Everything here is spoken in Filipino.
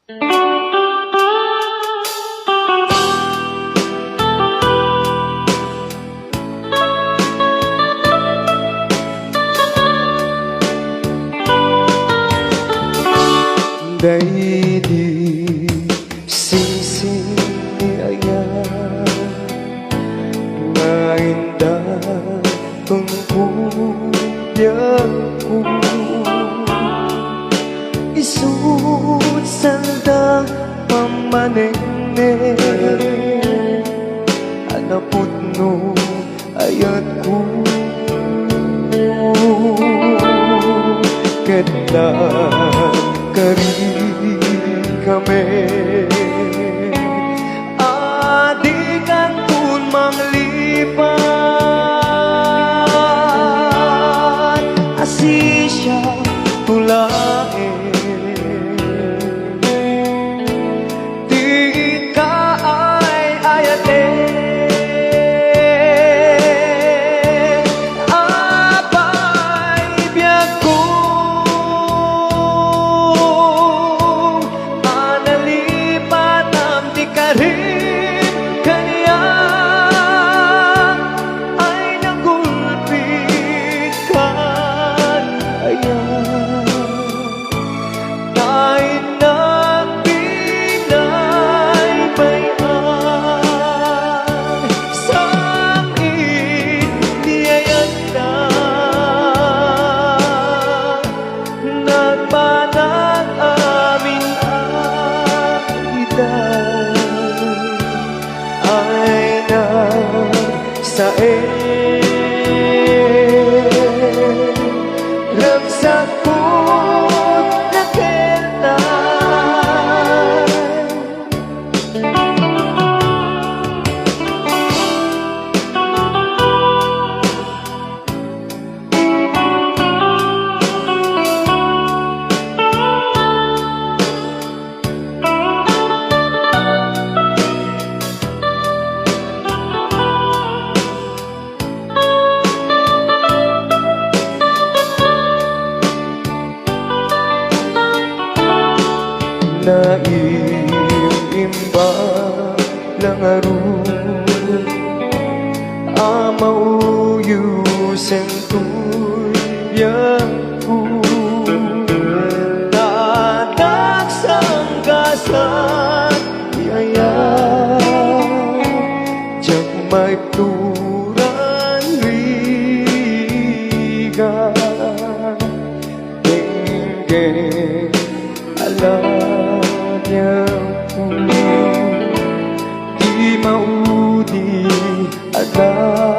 Day di sisiaya mainda pengkuyaku isut sanda pamanene anaput no ayatku kena kari kami adikan pun manglipat asisya tulain tingin ka ay ayate abay biyag ko analipat ang di ka rin kanya ay nagulpit ka ayan kahit na pinaybayan sa akin niyayan na nagpanag amin ang iday ay nagsain ragsakot na kailan naiimba lang arun amauyusen tuyangku nadagsang kasan yaya jak may turan riga tingge alam di maudi ada